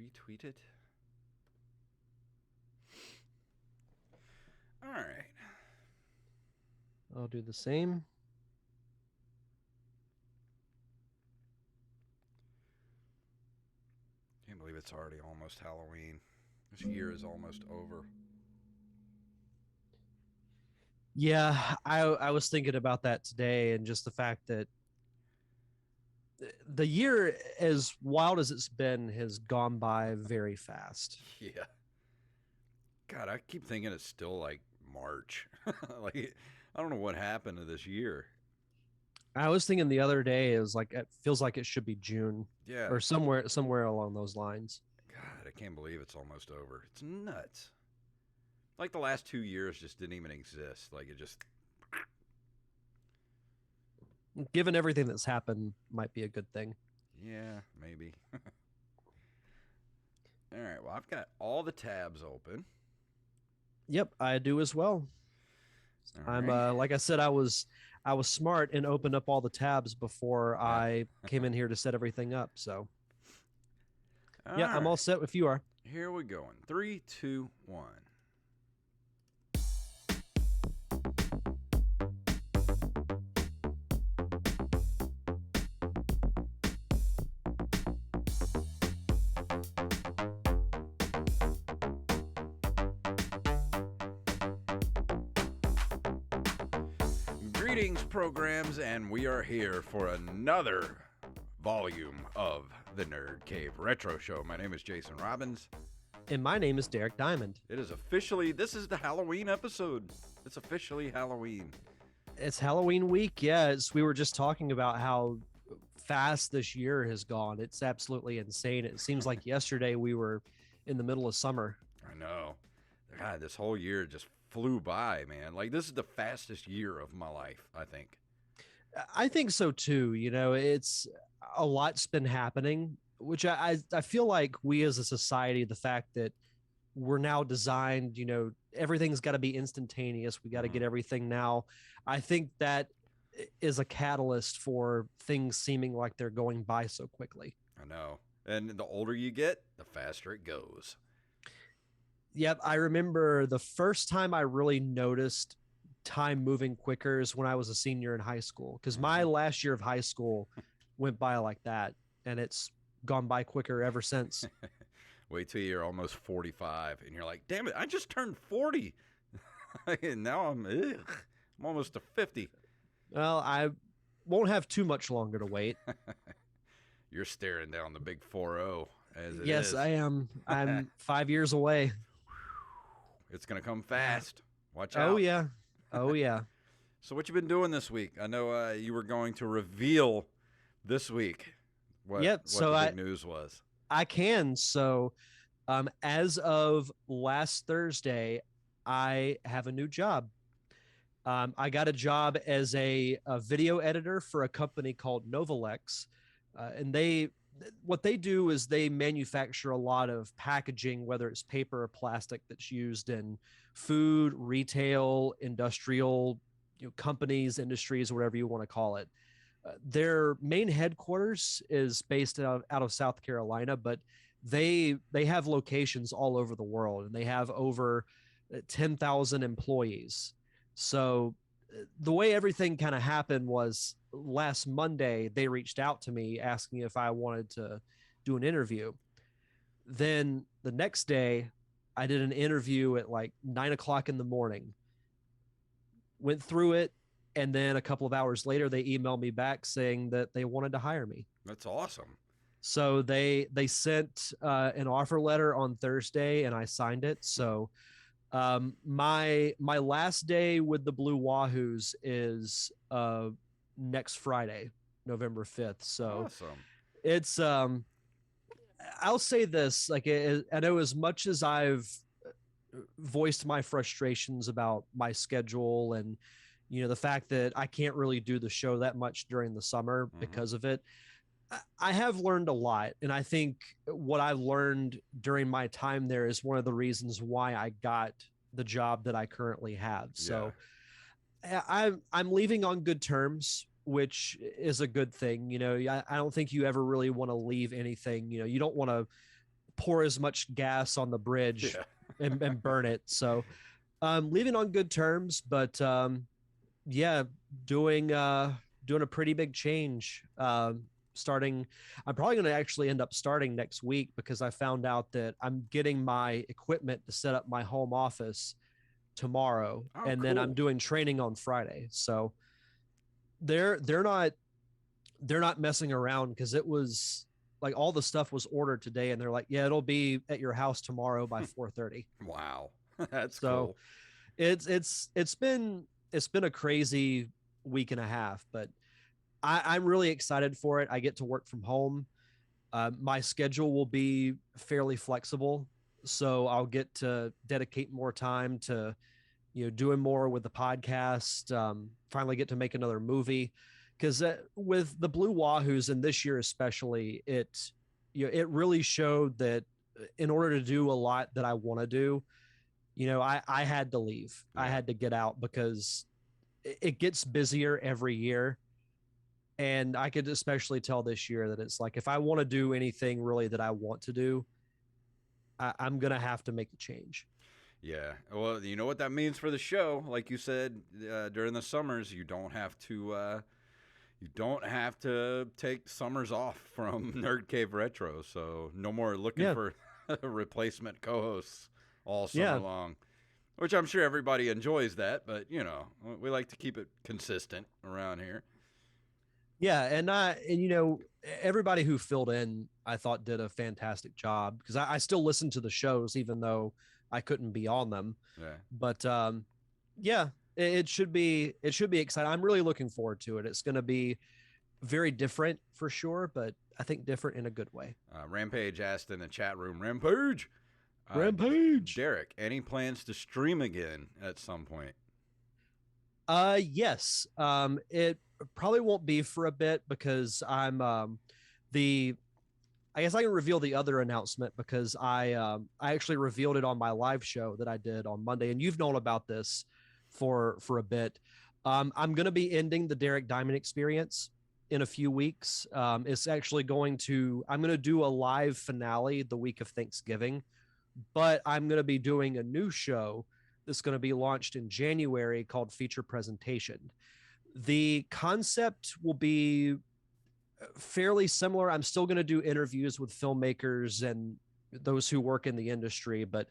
retweet it. All right. I'll do the same. Can't believe it's already almost Halloween. This year is almost over. Yeah, I was thinking about that today, and just the fact that the year, as wild as it's been, has gone by very fast. Yeah. God, I keep thinking it's still like March. Like, I don't know what happened to this year. I was thinking the other day is like it feels like it should be June Yeah. or somewhere along those lines. God, I can't believe it's almost over. It's nuts. Like the last 2 years just didn't even exist. Like it just. Given everything that's happened, might be a good thing. Yeah, maybe. All right. Well, I've got all the tabs open. Yep, I do as well. All I'm right. like I said, I was smart and opened up all the tabs before Yeah. I came in here to set everything up. So All yeah, I'm all right. set if you are. Here we go. In 3, 2, 1. Greetings, programs, and we are here for another volume of the Nerd Cave Retro Show. My name is Jason Robbins. And my name is Derek Diamond. It is officially, this is the Halloween episode. It's officially Halloween. It's Halloween week. Yeah, we were just talking about how fast this year has gone. It's absolutely insane. It seems like yesterday we were in the middle of summer. I know. God, this whole year just flew by, man. Like, this is the fastest year of my life, I think. I think so too. It's a lot's been happening, which I feel like we as a society, the fact that we're now designed, everything's got to be instantaneous. We got to Mm-hmm. get everything now. I think that is a catalyst for things seeming like they're going by so quickly. I know. And the older you get, the faster it goes. Yep. I remember the first time I really noticed time moving quicker is when I was a senior in high school, because my Mm-hmm. last year of high school went by like that, and it's gone by quicker ever since. Wait till you're almost 45 and you're like, damn it, I just turned 40. And now I'm almost to 50. Well, I won't have too much longer to wait. You're staring down the big 4-0 as it Yes, I is. am. I'm 5 years away. It's going to come fast. Watch Oh, out. yeah. Oh, yeah. So what you been doing this week? I know you were going to reveal this week Yep. what So the I, big news was. I can. So as of last Thursday, I have a new job. I got a job as a video editor for a company called Novalex, and what they do is they manufacture a lot of packaging, whether it's paper or plastic, that's used in food, retail, industrial, companies, industries, whatever you want to call it. Their main headquarters is based out of South Carolina, but they have locations all over the world, and they have over 10,000 employees. So the way everything kind of happened was last Monday, they reached out to me asking if I wanted to do an interview. Then the next day, I did an interview at like 9 o'clock in the morning, went through it. And then a couple of hours later, they emailed me back saying that they wanted to hire me. That's awesome. So they sent an offer letter on Thursday, and I signed it. So my last day with the Blue Wahoos is next Friday, November 5th. So Awesome. it's I'll say this, like I know as much as I've voiced my frustrations about my schedule and the fact that I can't really do the show that much during the summer Mm-hmm. because of it. I have learned a lot, and I think what I've learned during my time there is one of the reasons why I got the job that I currently have. Yeah. So I'm leaving on good terms, which is a good thing. I don't think you ever really want to leave anything. You don't want to pour as much gas on the bridge Yeah. and burn it. So leaving on good terms, but yeah, doing doing a pretty big change. Starting, I'm probably going to actually end up starting next week because I found out that I'm getting my equipment to set up my home office tomorrow, Oh, and then I'm cool. doing training on Friday. So they're not messing around because it was like all the stuff was ordered today, and they're like, yeah, it'll be at your house tomorrow by 4:30. Wow. That's So cool. it's been a crazy week and a half, but I'm really excited for it. I get to work from home. My schedule will be fairly flexible, so I'll get to dedicate more time to doing more with the podcast. Finally, get to make another movie because with the Blue Wahoos and this year especially, it really showed that in order to do a lot that I want to do, I had to leave. I Yeah. had to get out because it gets busier every year. And I could especially tell this year that it's like, if I want to do anything really that I want to do, I'm going to have to make the change. Yeah. Well, you know what that means for the show. Like you said, during the summers, you don't have to take summers off from Nerd Cave Retro. So no more looking Yeah. for replacement co-hosts all summer Yeah. long. Which I'm sure everybody enjoys that, but we like to keep it consistent around here. Yeah. And everybody who filled in, I thought did a fantastic job because I still listen to the shows, even though I couldn't be on them. Yeah. But yeah, it should be exciting. I'm really looking forward to it. It's going to be very different for sure, but I think different in a good way. Rampage asked in the chat room, Rampage, Rampage. Derek, any plans to stream again at some point? Yes. It probably won't be for a bit because I'm the I guess I can reveal the other announcement because I actually revealed it on my live show that I did on Monday, and you've known about this for a bit. I'm going to be ending the Derek Diamond Experience in a few weeks. It's actually I'm going to do a live finale the week of Thanksgiving, but I'm going to be doing a new show that's going to be launched in January called Feature Presentation. The concept will be fairly similar. I'm still going to do interviews with filmmakers and those who work in the industry, but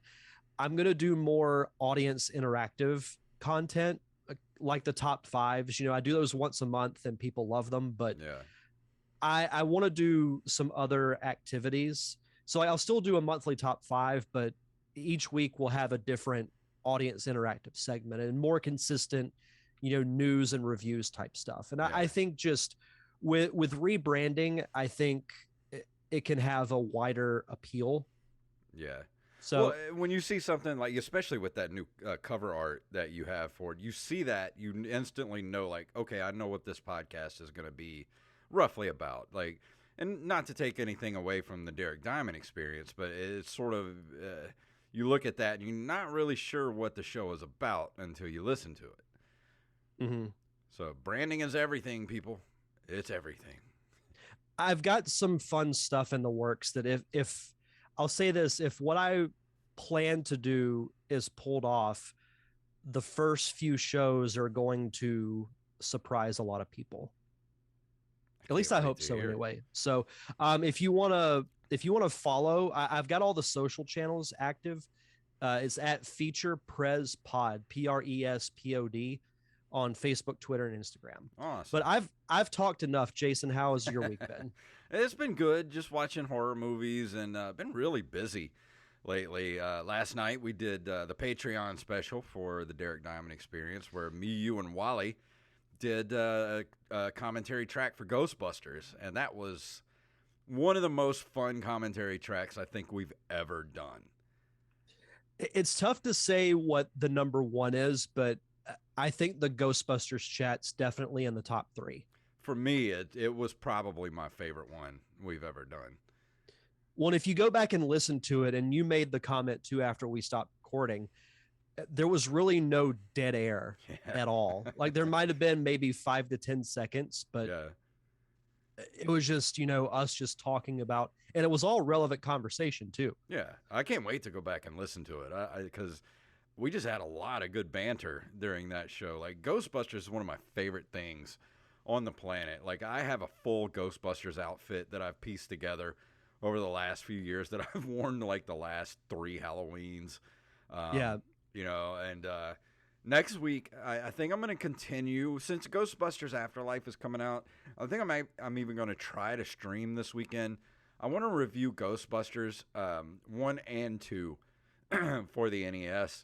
I'm going to do more audience interactive content like the top fives. I do those once a month and people love them, but Yeah. I want to do some other activities. So I'll still do a monthly top five, but each week we'll have a different audience interactive segment and more consistent, news and reviews type stuff. And Yeah. I think just with rebranding, I think it can have a wider appeal. Yeah. So well, when you see something like, especially with that new cover art that you have for it, you see that, you instantly know, like, okay, I know what this podcast is going to be roughly about. Like, and not to take anything away from the Derek Diamond Experience, but it's sort of, you look at that and you're not really sure what the show is about until you listen to it. mm-hmm. So branding is everything, people. It's everything. I've got some fun stuff in the works that if I'll say this, if what I plan to do is pulled off, the first few shows are going to surprise a lot of people. At least I hope so anyway. So if you want to follow, I've got all the social channels active. It's at Feature Pres Pod, PRESPOD, on Facebook, Twitter, and Instagram. Awesome. But I've talked enough. Jason, how has your week been? It's been good, just watching horror movies, and been really busy lately. Last night we did the Patreon special for the Derek Diamond Experience, where me, you, and Wally did a commentary track for Ghostbusters, and that was one of the most fun commentary tracks I think we've ever done. It's tough to say what the number one is, but I think the Ghostbusters chat's definitely in the top 3. For me, it was probably my favorite one we've ever done. Well, if you go back and listen to it, and you made the comment too after we stopped recording, there was really no dead air at all. Like there might have been maybe 5 to 10 seconds, but it was just, us just talking about, and it was all relevant conversation too. Yeah, I can't wait to go back and listen to it. Because we just had a lot of good banter during that show. Like Ghostbusters is one of my favorite things on the planet. Like I have a full Ghostbusters outfit that I've pieced together over the last few years that I've worn like the last 3 Halloweens. Yeah. And next week I think I'm going to continue since Ghostbusters Afterlife is coming out. I think I'm even going to try to stream this weekend. I want to review Ghostbusters 1 and 2 for the NES.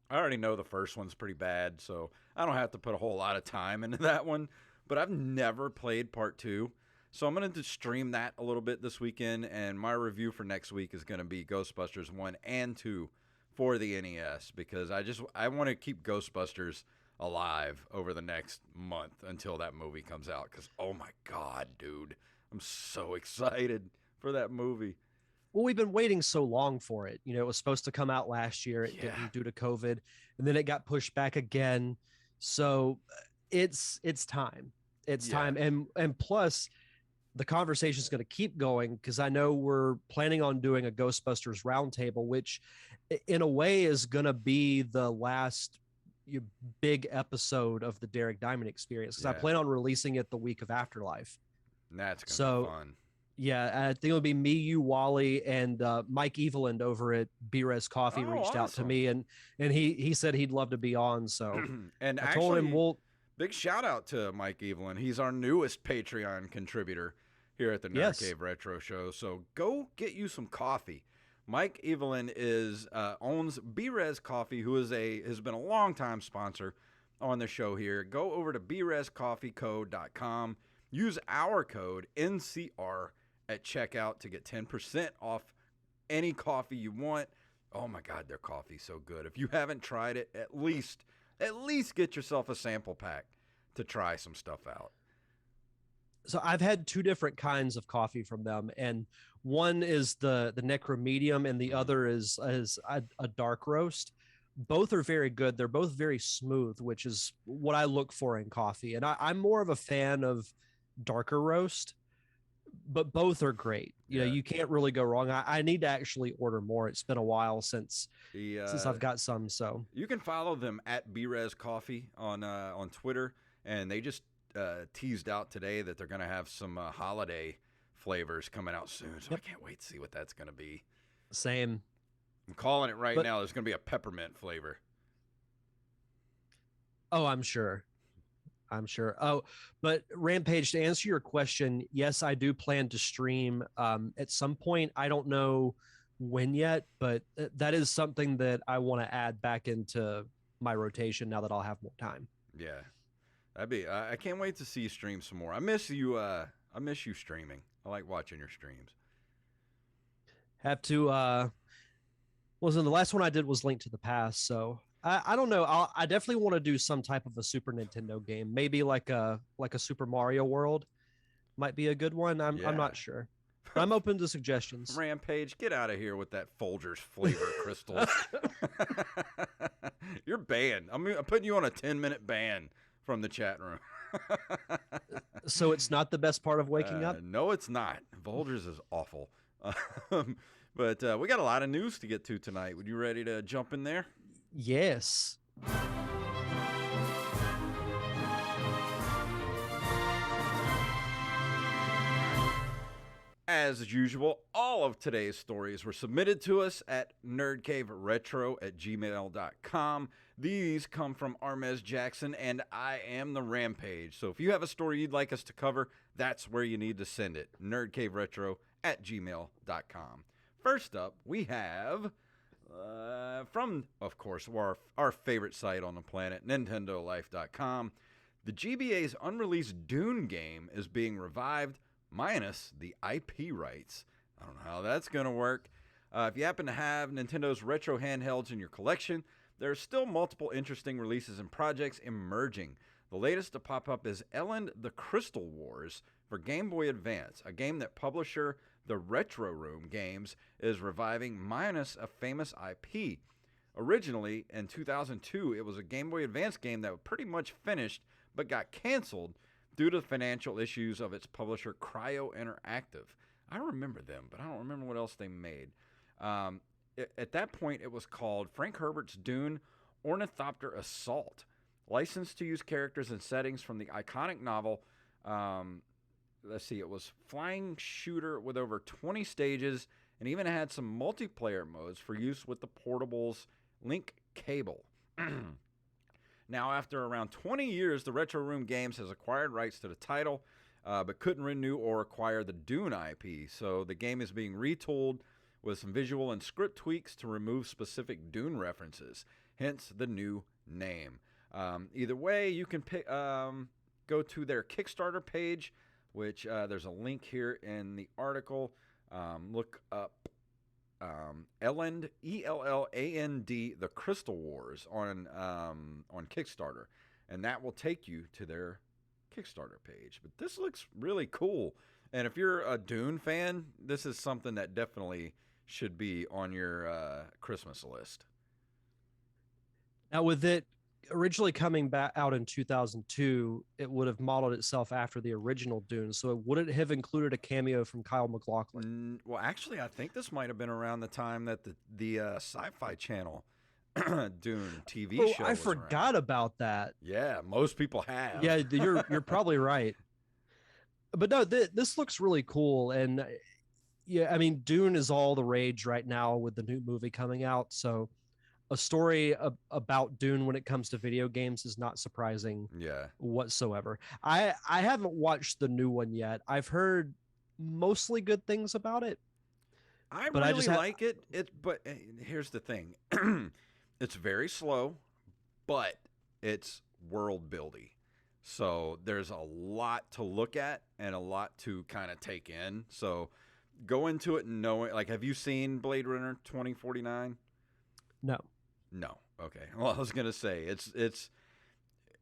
I already know the first one's pretty bad, so I don't have to put a whole lot of time into that one. But I've never played part 2, so I'm going to stream that a little bit this weekend, and my review for next week is going to be Ghostbusters 1 and 2 for the NES, because I want to keep Ghostbusters alive over the next month until that movie comes out, because oh my god, dude, I'm so excited for that movie. Well, we've been waiting so long for it. It was supposed to come out last year. It didn't due to COVID, and then it got pushed back again. So it's time. It's time. And plus the conversation is going to keep going, because I know we're planning on doing a Ghostbusters roundtable, which in a way is going to be the last big episode of the Derek Diamond Experience, because I plan on releasing it the week of Afterlife. And that's going to be fun. Yeah, I think it would be me, you, Wally, and Mike Eveland over at B-Res Coffee reached out to me, and he said he'd love to be on. So and I told him big shout out to Mike Eveland. He's our newest Patreon contributor here at the Nerd Cave Retro Show. So go get you some coffee. Mike Eveland owns B-Res Coffee, who has been a longtime sponsor on the show here. Go over to brescoffeeco.com. Use our code NCR at checkout to get 10% off any coffee you want. Oh my God, their coffee's so good. If you haven't tried it, at least get yourself a sample pack to try some stuff out. So I've had 2 different kinds of coffee from them, and one is the Necro Medium, and the other is a dark roast. Both are very good. They're both very smooth, which is what I look for in coffee. And I'm more of a fan of darker roast, but both are great. You can't really go wrong. I need to actually order more. It's been a while since I've got some. So you can follow them at B-Res Coffee on Twitter, and they just teased out today that they're going to have some holiday flavors coming out soon. So I can't wait to see what that's going to be. Same. I'm calling it right now. There's going to be a peppermint flavor. Oh, I'm sure. Oh, but Rampage, to answer your question, yes, I do plan to stream at some point. I don't know when yet, but that is something that I want to add back into my rotation now that I'll have more time. Yeah, I can't wait to see you stream some more. I miss you. I miss you streaming. I like watching your streams. Have to. The last one I did was Link to the Past, so I don't know. I definitely want to do some type of a Super Nintendo game, maybe like a Super Mario World, might be a good one. I'm not sure, but I'm open to suggestions. Rampage, get out of here with that Folgers flavor crystals. You're banned. I'm putting you on a 10-minute ban from the chat room. So it's not the best part of waking up? No, it's not. Folgers is awful. But we got a lot of news to get to tonight. Would you ready to jump in there? Yes. As usual, all of today's stories were submitted to us at nerdcaveretro@gmail.com. These come from Armez Jackson, and I am the Rampage. So if you have a story you'd like us to cover, that's where you need to send it. nerdcaveretro@gmail.com. First up, we have from, of course, our favorite site on the planet, NintendoLife.com. The GBA's unreleased Dune game is being revived, minus the IP rights. I don't know how that's going to work. If you happen to have Nintendo's retro handhelds in your collection, there are still multiple interesting releases and projects emerging. The latest to pop up is Ellen the Crystal Wars for Game Boy Advance, a game that publisher The Retro Room Games is reviving, minus a famous IP. Originally, in 2002, it was a Game Boy Advance game that was pretty much finished but got canceled due to financial issues of its publisher, Cryo Interactive. I remember them, but I don't remember what else they made. At that point, it was called Frank Herbert's Dune Ornithopter Assault, licensed to use characters and settings from the iconic novel. Let's see, it was flying shooter with over 20 stages and even had some multiplayer modes for use with the portable's link cable. Now, after around 20 years, the Retro Room Games has acquired rights to the title, but couldn't renew or acquire the Dune IP. So the game is being retooled with some visual and script tweaks to remove specific Dune references, hence the new name. Either way, you can go to their Kickstarter page, which there's a link here in the article. Look up Elland, ELLAND, The Crystal Wars on Kickstarter, and that will take you to their Kickstarter page. But this looks really cool, and if you're a Dune fan, this is something that definitely should be on your Christmas list. Now, with it originally coming back out in 2002, it would have modeled itself after the original Dune. So it wouldn't have included a cameo from Kyle MacLachlan. Well, actually, I think this might have been around the time that the Sci-Fi Channel Dune TV show. I forgot about that. Yeah, most people have. Yeah, you're probably right. But no, this looks really cool, and yeah, I mean, Dune is all the rage right now with the new movie coming out. So a story about Dune when it comes to video games is not surprising whatsoever. I haven't watched the new one yet. I've heard mostly good things about it. I really like it. But here's the thing. It's very slow, but it's world building. So there's a lot to look at and a lot to kind of take in. So go into it knowing, like, have you seen Blade Runner 2049? No. Okay. Well, I was going to say, it's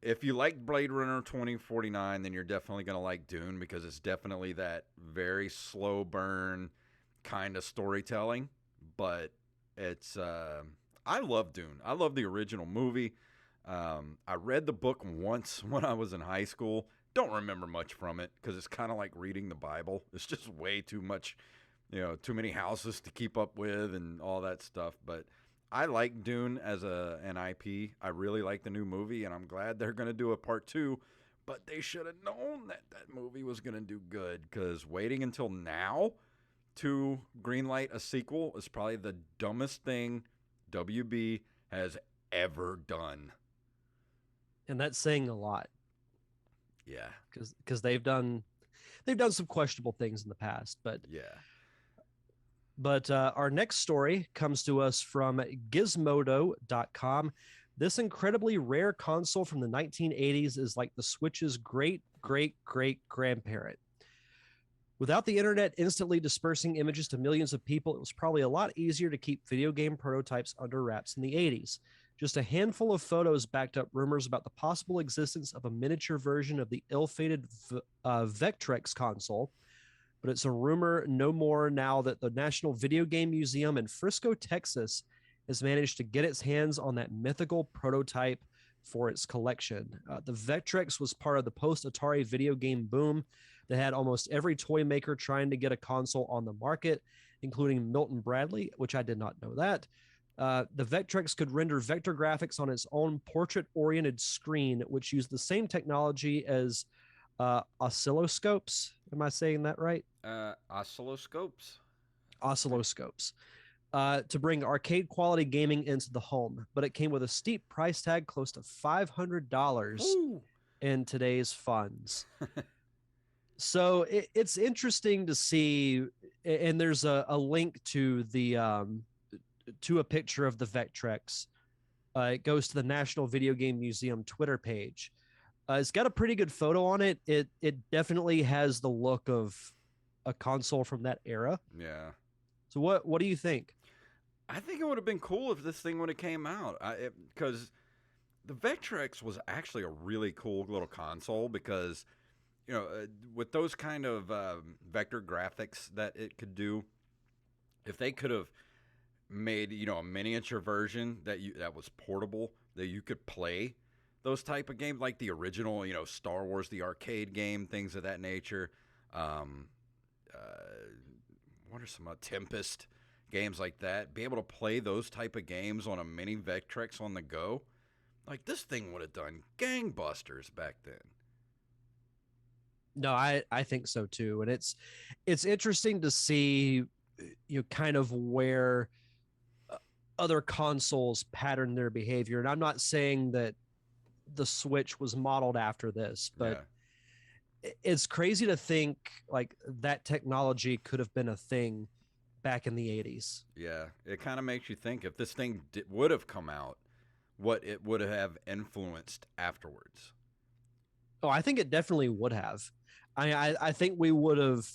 if you like Blade Runner 2049, then you're definitely going to like Dune, because it's definitely that very slow burn kind of storytelling. But it's, I love Dune. I love the original movie. I read the book once when I was in high school. Don't remember much from it, because it's kind of like reading the Bible. It's just way too much, too many houses to keep up with and all that stuff. But I like Dune as an IP. I really like the new movie, and I'm glad they're going to do a part 2. But they should have known that movie was going to do good, because waiting until now to greenlight a sequel is probably the dumbest thing WB has ever done. And that's saying a lot. Yeah. Because they've done some questionable things in the past, but yeah. But our next story comes to us from Gizmodo.com. This incredibly rare console from the 1980s is like the Switch's great-great-great-grandparent. Without the internet instantly dispersing images to millions of people, it was probably a lot easier to keep video game prototypes under wraps in the 80s. Just a handful of photos backed up rumors about the possible existence of a miniature version of the ill-fated Vectrex console, but it's a rumor no more now that the National Video Game Museum in Frisco, Texas, has managed to get its hands on that mythical prototype for its collection. The Vectrex was part of the post-Atari video game boom that had almost every toy maker trying to get a console on the market, including Milton Bradley, which I did not know that. The Vectrex could render vector graphics on its own portrait-oriented screen, which used the same technology as oscilloscopes. Am I saying that right? Oscilloscopes. To bring arcade quality gaming into the home, but it came with a steep price tag close to $500 in today's funds. So it's interesting to see, and there's a link to the to a picture of the Vectrex. It goes to the National Video Game Museum Twitter page. It's got a pretty good photo on it. It definitely has the look of a console from that era. Yeah. So what do you think? I think it would have been cool if this thing would have came out, because the Vectrex was actually a really cool little console, because with those kind of vector graphics that it could do, if they could have made a miniature version that was portable, that you could play, those type of games, like the original, Star Wars, the arcade game, things of that nature. Um, what are some Tempest games like that? Be able to play those type of games on a mini Vectrex on the go. Like this thing would have done gangbusters back then. No, I think so too, and it's interesting to see kind of where other consoles pattern their behavior. And I'm not saying that the Switch was modeled after this, but it's crazy to think like that technology could have been a thing back in the 80s. Yeah, it kind of makes you think if this thing would have come out, what it would have influenced afterwards. Oh, I think it definitely would have. I think we would have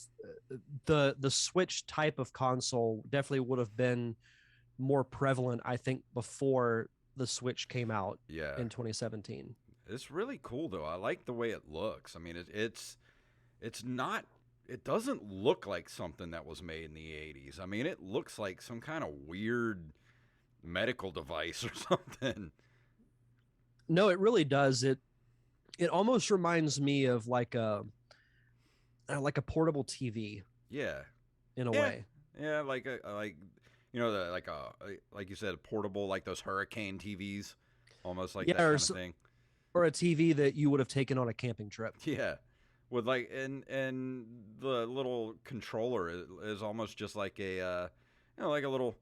the Switch type of console definitely would have been more prevalent, I think, before the Switch came out in 2017. It's really cool though. I like the way it looks. I mean, it's not. It doesn't look like something that was made in the 80s. I mean, it looks like some kind of weird medical device or something. No, it really does. It almost reminds me of like a portable TV. Yeah. In a way. Yeah, like like you said, portable, like those Hurricane TVs, almost like that kind of thing. Or a TV that you would have taken on a camping trip. Yeah. With like and the little controller is almost just like a like a little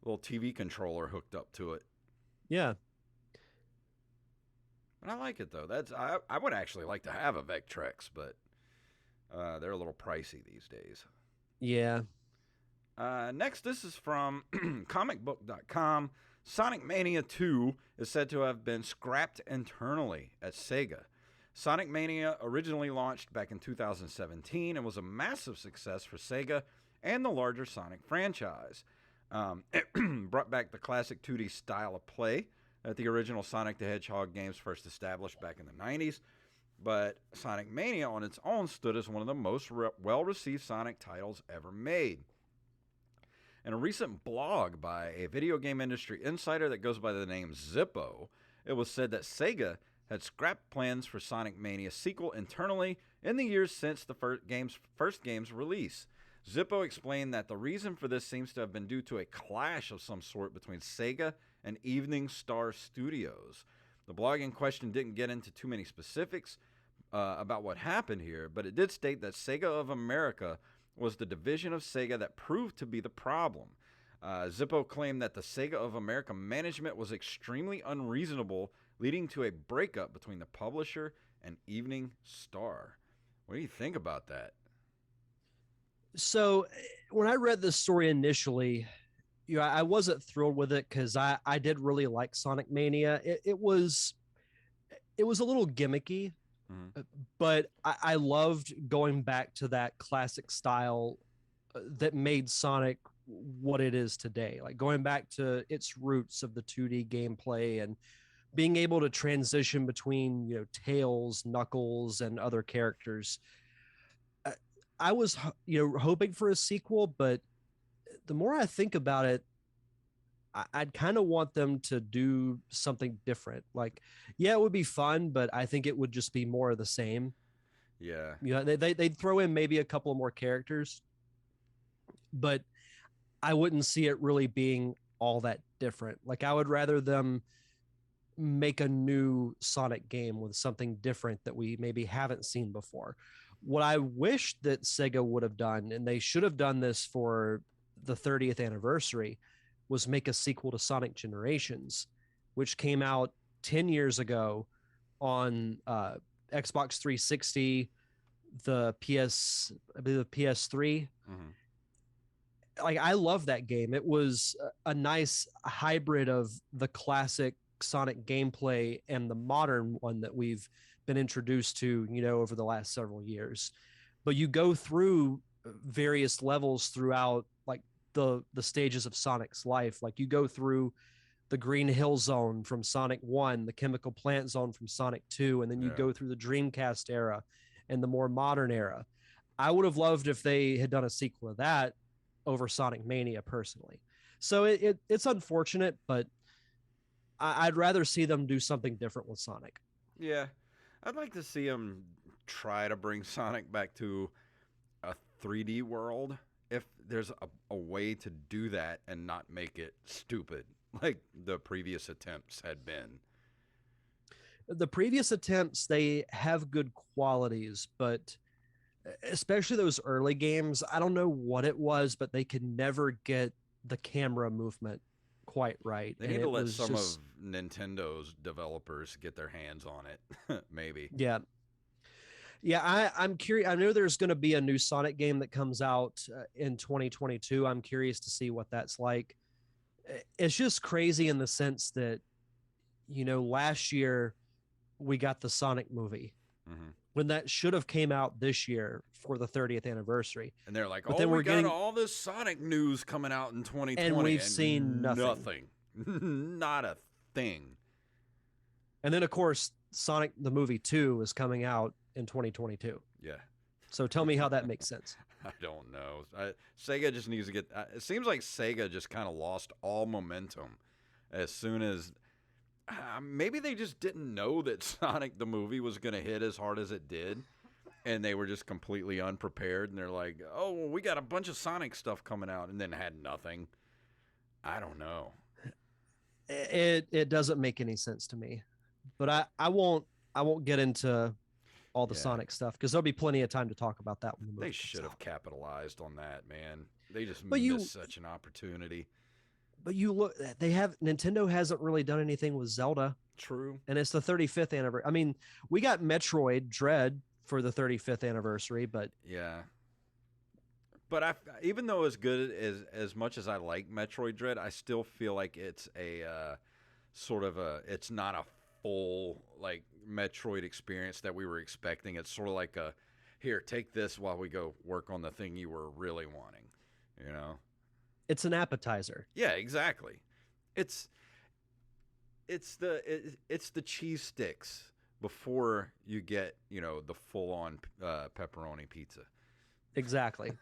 TV controller hooked up to it. Yeah. And I like it though. I would actually like to have a Vectrex, but they're a little pricey these days. Yeah. Next, this is from comicbook.com. Sonic Mania 2 is said to have been scrapped internally at Sega. Sonic Mania originally launched back in 2017 and was a massive success for Sega and the larger Sonic franchise. It brought back the classic 2D style of play that the original Sonic the Hedgehog games first established back in the 90s. But Sonic Mania on its own stood as one of the most well-received Sonic titles ever made. In a recent blog by a video game industry insider that goes by the name Zippo, it was said that Sega had scrapped plans for Sonic Mania sequel internally in the years since the first game's release. Zippo explained that the reason for this seems to have been due to a clash of some sort between Sega and Evening Star Studios. The blog in question didn't get into too many specifics about what happened here, but it did state that Sega of America was the division of Sega that proved to be the problem. Zippo claimed that the Sega of America management was extremely unreasonable, leading to a breakup between the publisher and Evening Star. What do you think about that? So when I read this story initially, I wasn't thrilled with it because I did really like Sonic Mania. It was a little gimmicky, but I loved going back to that classic style that made Sonic what it is today. Like going back to its roots of the 2D gameplay and being able to transition between, Tails, Knuckles, and other characters. I was, hoping for a sequel, but the more I think about it, I'd kind of want them to do something different. Like, yeah, it would be fun, but I think it would just be more of the same. Yeah. They'd throw in maybe a couple more characters, but I wouldn't see it really being all that different. Like, I would rather them make a new Sonic game with something different that we maybe haven't seen before. What I wish that Sega would have done, and they should have done this for the 30th anniversary, was make a sequel to Sonic Generations, which came out 10 years ago on Xbox 360, the PS3. Like, I love that game. It was a nice hybrid of the classic Sonic gameplay and the modern one that we've been introduced to, over the last several years. But you go through various levels throughout, like, the stages of Sonic's life. Like, you go through the Green Hill Zone from Sonic 1, the Chemical Plant Zone from Sonic 2, and then you go through the Dreamcast era and the more modern era. I would have loved if they had done a sequel to that over Sonic Mania, personally. So it's unfortunate, but I'd rather see them do something different with Sonic. Yeah, I'd like to see them try to bring Sonic back to a 3D world. If there's a way to do that and not make it stupid like the previous attempts had been. The previous attempts, they have good qualities, but especially those early games, I don't know what it was, but they could never get the camera movement quite right. They And need to it let was some of just, Nintendo's developers get their hands on it. Maybe. yeah. Yeah, I'm curious. I know there's going to be a new Sonic game that comes out in 2022. I'm curious to see what that's like. It's just crazy in the sense that, last year we got the Sonic movie Mm-hmm. when that should have came out this year for the 30th anniversary. And they're like, But "Oh, then we we're got getting, all this Sonic news coming out in 2020, and we've seen nothing. nothing, not a thing." And then, of course, Sonic the movie 2 is coming out in 2022. Yeah, So tell me how that makes sense. I don't know. Sega just needs to get. It seems like Sega just kind of lost all momentum as soon as. Maybe they just didn't know that Sonic the movie was going to hit as hard as it did. And they were just completely unprepared. And they're like, oh, well, we got a bunch of Sonic stuff coming out. And then had nothing. I don't know. It doesn't make any sense to me. But I won't get into all the Sonic stuff because there'll be plenty of time to talk about that when the movie They should have capitalized on that, man. They just But missed such an opportunity. But you look, Nintendo hasn't really done anything with Zelda. True. And it's the 35th anniversary. I mean, we got Metroid Dread for the 35th anniversary, but yeah. But even though as good as much as I like Metroid Dread, I still feel like it's a it's not a full like Metroid experience that we were expecting. It's sort of like a here, take this while we go work on the thing you were really wanting, you know? It's an appetizer. Yeah, exactly. It's the cheese sticks before you get, the full-on pepperoni pizza. Exactly.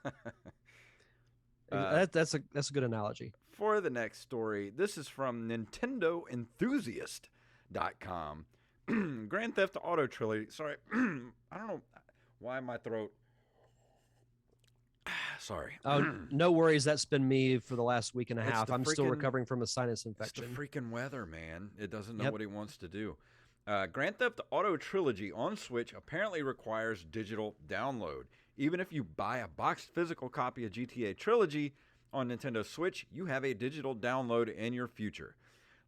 That's a good analogy. For the next story, this is from NintendoEnthusiast.com. Grand Theft Auto Trilogy. Sorry, I don't know why my throat. Sorry. Oh, no worries. That's been me for the last week and a half. I'm still freaking- recovering from a sinus It's the infection. freaking weather, man. It doesn't know Yep. what he wants to do. Grand Theft Auto Trilogy on Switch apparently requires digital download. Even if you buy a boxed physical copy of GTA Trilogy on Nintendo Switch, you have a digital download in your future.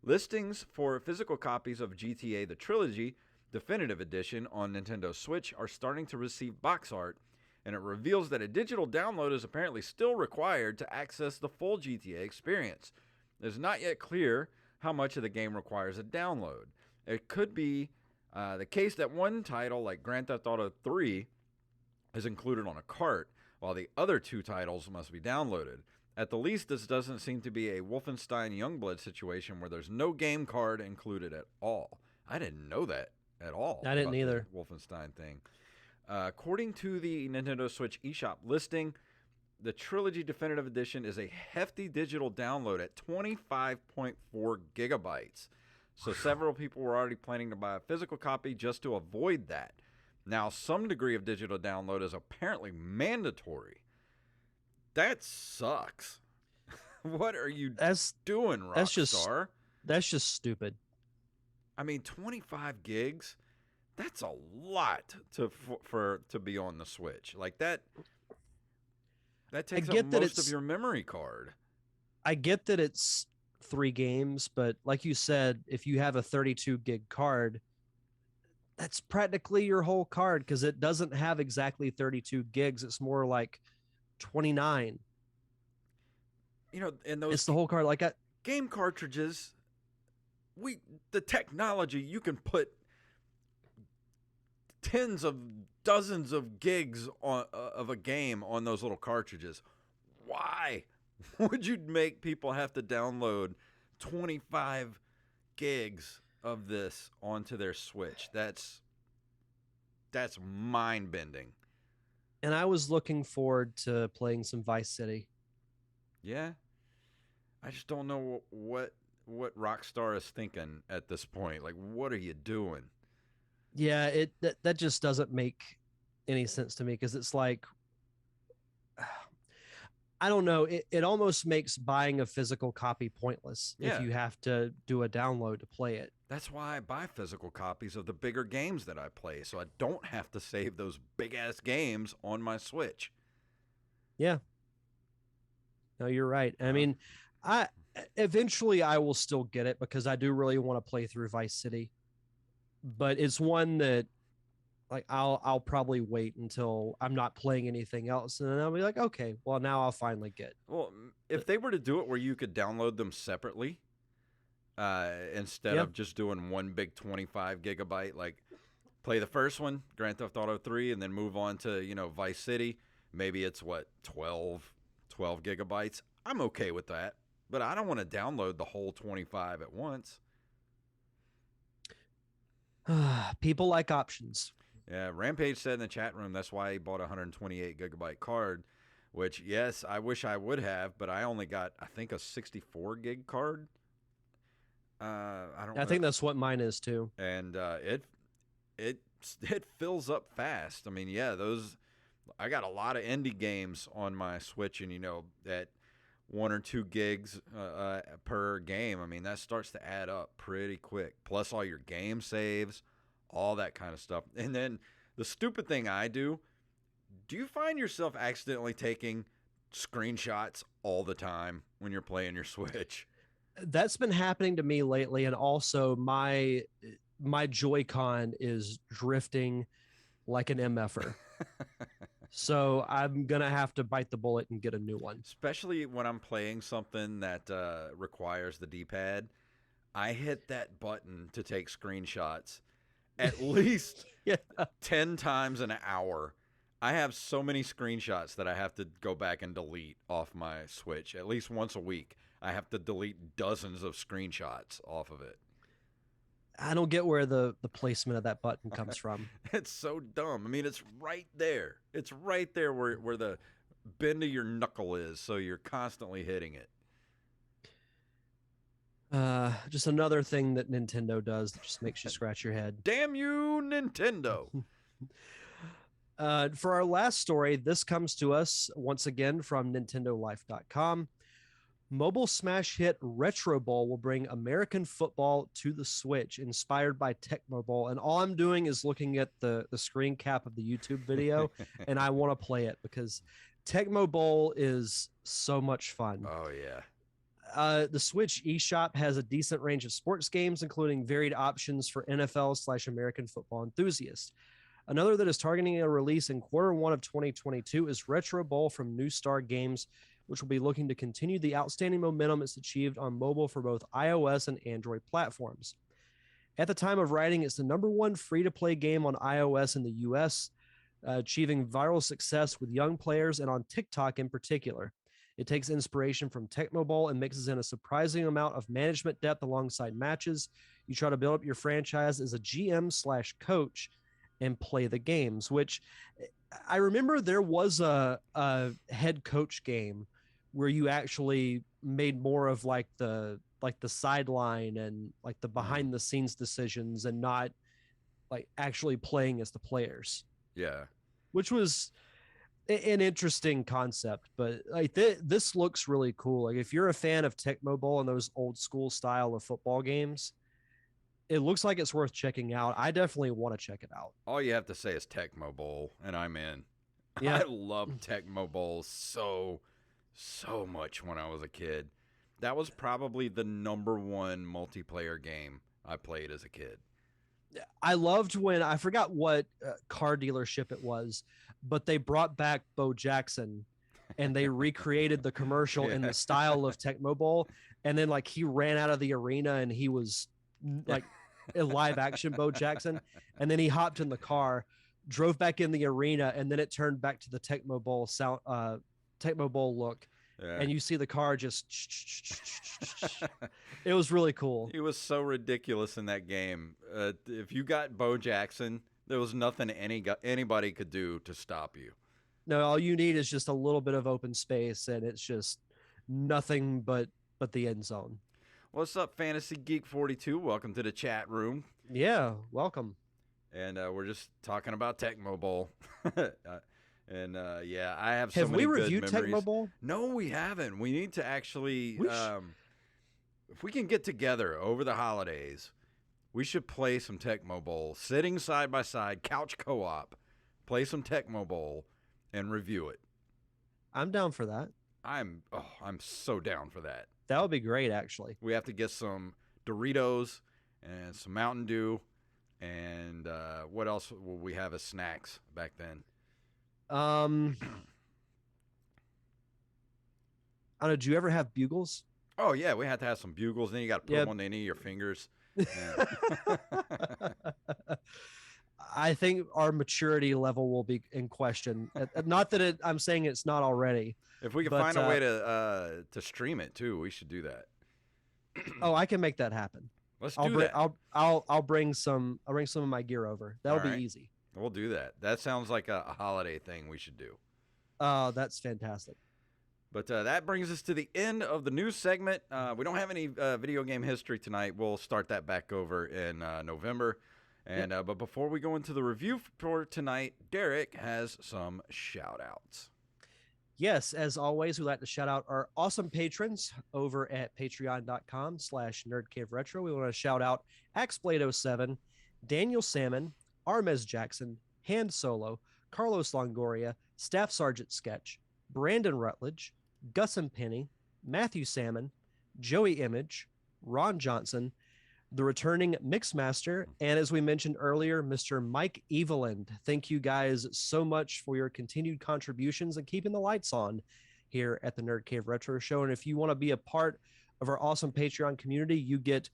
Listings for physical copies of GTA The Trilogy Definitive Edition on Nintendo Switch are starting to receive box art, and it reveals that a digital download is apparently still required to access the full GTA experience. It is not yet clear how much of the game requires a download. It could be the case that one title, like Grand Theft Auto 3, is included on a cart, while the other two titles must be downloaded. At the least, this doesn't seem to be a Wolfenstein Youngblood situation where there's no game card included at all. I didn't know that at all. I didn't about the either. Wolfenstein thing. According to the Nintendo Switch eShop listing, the Trilogy Definitive Edition is a hefty digital download at 25.4 gigabytes. So several people were already planning to buy a physical copy just to avoid that. Now, some degree of digital download is apparently mandatory. That sucks. What are you doing, Rockstar? That's just stupid. I mean, 25 gigs? That's a lot to be on the Switch. Like that takes up most of your memory card. I get that it's 3 games, but like you said, if you have a 32 gig card, that's practically your whole card because it doesn't have exactly 32 gigs. It's more like 29. And those it's the whole card. Like game cartridges, the technology, you can put tens of dozens of gigs of a game on those little cartridges. Why would you make people have to download 25 gigs of this onto their Switch? That's mind-bending. And I was looking forward to playing some Vice City. Yeah. I just don't know what what Rockstar is thinking at this point. Like, what are you doing? Yeah, that just doesn't make any sense to me because it's like I don't know. It almost makes buying a physical copy pointless if Yeah, you have to do a download to play it. that's why I buy physical copies of the bigger games that I play, so I don't have to save those big ass games on my Switch. Yeah, no, you're right. I Uh, mean, I eventually I will still get it because I do really want to play through Vice City, but it's one that like I'll probably wait until I'm not playing anything else, and then I'll be like, okay, well now I'll finally get. well, if they were to do it where you could download them separately, instead Yeah, of just doing one big 25 gigabyte, like play the first one, Grand Theft Auto 3, and then move on to, Vice City. Maybe it's what, 12 gigabytes. I'm okay with that, but I don't want to download the whole 25 at once. people like options. Yeah, Rampage said in the chat room that's why he bought a 128 gigabyte card, which, yes, I wish I would have, but I only got, I think, a 64 gig card. I don't I know. think that's what mine is too. And it it fills up fast. I mean, yeah, those I got a lot of indie games on my Switch, and at 1 or 2 gigs per game. I mean, that starts to add up pretty quick. Plus all your game saves, all that kind of stuff. And then the stupid thing I do you find yourself accidentally taking screenshots all the time when you're playing your Switch? That's been happening to me lately, and also my Joy-Con is drifting like an MFer. So I'm gonna have to bite the bullet and get a new one. Especially when I'm playing something that requires the D-pad. I hit that button to take screenshots at least Yeah. 10 times an hour. I have so many screenshots that I have to go back and delete off my Switch. At least once a week, I have to delete dozens of screenshots off of it. I don't get where the placement of that button comes from. It's so dumb. I mean, it's right there. It's right there where the bend of your knuckle is, so you're constantly hitting it. Just another thing that Nintendo does that just makes you scratch your head. Damn you, Nintendo. For our last story, this comes to us once again from NintendoLife.com. Mobile smash hit Retro Bowl will bring American football to the Switch, inspired by Tecmo Bowl. And all I'm doing is looking at the screen cap of the YouTube video, and I want to play it because Tecmo Bowl is so much fun. Oh, yeah. The Switch eShop has a decent range of sports games, including varied options for NFL/American football enthusiasts. Another that is targeting a release in Q1 of 2022 is Retro Bowl from New Star Games, which will be looking to continue the outstanding momentum it's achieved on mobile for both iOS and Android platforms. At the time of writing, it's the #1 free-to-play game on iOS in the US, achieving viral success with young players and on TikTok in particular. It takes inspiration from Tecmo Bowl and mixes in a surprising amount of management depth alongside matches. You try to build up your franchise as a GM/coach and play the games, which I remember there was a head coach game where you actually made more of like the sideline and like the behind the scenes decisions and not like actually playing as the players. Yeah. Which was an interesting concept, but like this looks really cool. Like if you're a fan of Tecmo Bowl and those old school style of football games, it looks like it's worth checking out. I definitely want to check it out. All you have to say is Tecmo Bowl, and I'm in. Yeah. I loved Tecmo Bowl so much when I was a kid. That was probably the #1 multiplayer game I played as a kid. I loved when I forgot what car dealership it was, but they brought back Bo Jackson and they recreated the commercial in the style of Tecmo Bowl. And then like he ran out of the arena and he was like a live action Bo Jackson. And then he hopped in the car, drove back in the arena, and then it turned back to the Tecmo Bowl sound, Tecmo Bowl look. Yeah. And you see the car just it was really cool. He was so ridiculous in that game. If you got Bo Jackson, there was nothing anybody could do to stop you. No, all you need is just a little bit of open space, and it's just nothing but the end zone. What's up, Fantasy Geek 42? Welcome to the chat room. Yeah, welcome. And we're just talking about Tecmo Bowl. Yeah, I have so Have many we good reviewed memories. Tecmo Bowl? No, we haven't. We need to actually, if we can get together over the holidays, we should play some Tecmo Bowl, sitting side by side, couch co-op, play some Tecmo Bowl, and review it. I'm down for that. I'm so down for that. That would be great, actually. We have to get some Doritos and some Mountain Dew, and what else will we have as snacks back then? I don't know. Do you ever have bugles? Oh yeah, we had to have some bugles. Then you got to put them on the end of your fingers. Yeah. I think our maturity level will be in question. Not that I'm saying it's not already. If we can find a way to stream it too, we should do that. Oh, I can make that happen. Let's do that. I'll bring some of my gear over. That'll be easy. We'll do that. That sounds like a holiday thing we should do. Oh, that's fantastic. But that brings us to the end of the news segment. We don't have any video game history tonight. We'll start that back over in November. And but before we go into the review for tonight, Derek has some shout-outs. Yes, as always, we'd like to shout out our awesome patrons over at patreon.com/nerdcaveretro. We want to shout out Axblade07, Daniel Salmon, Armez Jackson, Hand Solo, Carlos Longoria, Staff Sergeant Sketch, Brandon Rutledge, Gus and Penny, Matthew Salmon, Joey Image, Ron Johnson, the returning Mixmaster, and as we mentioned earlier, Mr. Mike Eveland. Thank you guys so much for your continued contributions and keeping the lights on here at the Nerd Cave Retro Show. And if you want to be a part of our awesome Patreon community, you get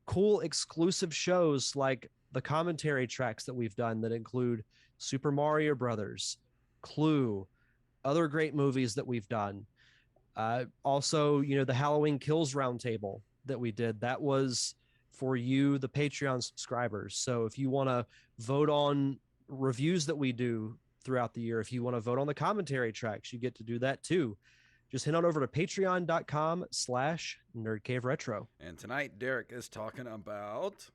cool exclusive shows like the commentary tracks that we've done that include Super Mario Brothers, Clue, other great movies that we've done. Also, the Halloween Kills Roundtable that we did, that was for you, the Patreon subscribers. So if you want to vote on reviews that we do throughout the year, if you want to vote on the commentary tracks, you get to do that too. Just head on over to patreon.com/nerdcaveretro. And tonight, Derek is talking about...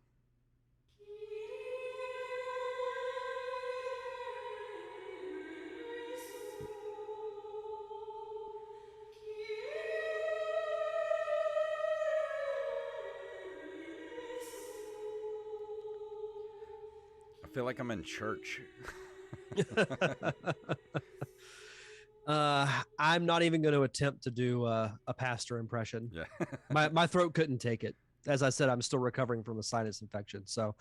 I feel like I'm in church. I'm not even going to attempt to do a pastor impression. Yeah. my throat couldn't take it. As I said, I'm still recovering from a sinus infection. So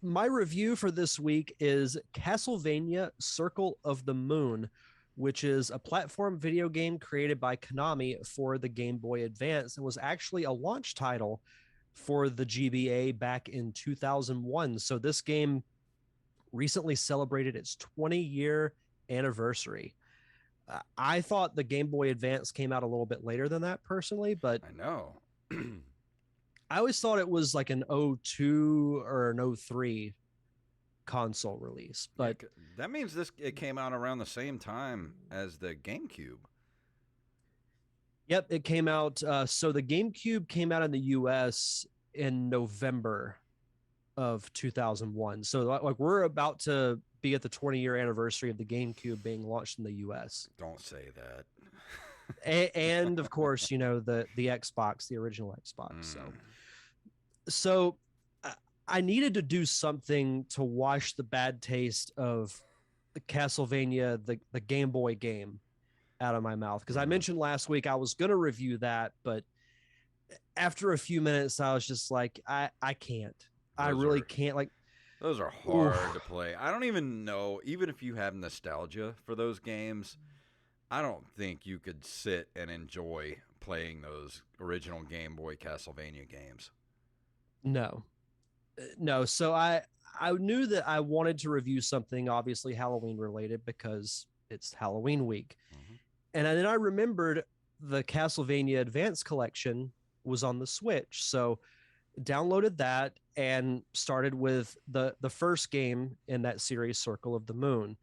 my review for this week is Castlevania Circle of the Moon, which is a platform video game created by Konami for the Game Boy Advance and was actually a launch title for the GBA back in 2001. So this game recently celebrated its 20-year anniversary. I thought the Game Boy Advance came out a little bit later than that personally, but I know. I always thought it was like an 02 or an 03 console release. But that means it came out around the same time as the GameCube. Yep, it came out. So the GameCube came out in the US in November of 2001. So like we're about to be at the 20-year anniversary of the GameCube being launched in the US. Don't say that. and of course, the Xbox, the original Xbox. So I needed to do something to wash the bad taste of the Castlevania, the Game Boy game, out of my mouth, because I mentioned last week I was going to review that, but after a few minutes I was just like, I can't. I really can't. Like, those are hard to play. I don't even know, even if you have nostalgia for those games, I don't think you could sit and enjoy playing those original Game Boy Castlevania games. No. So I knew that I wanted to review something obviously Halloween related because it's Halloween week. And then I remembered the Castlevania Advance Collection was on the Switch. So downloaded that and started with the first game in that series, Circle of the Moon.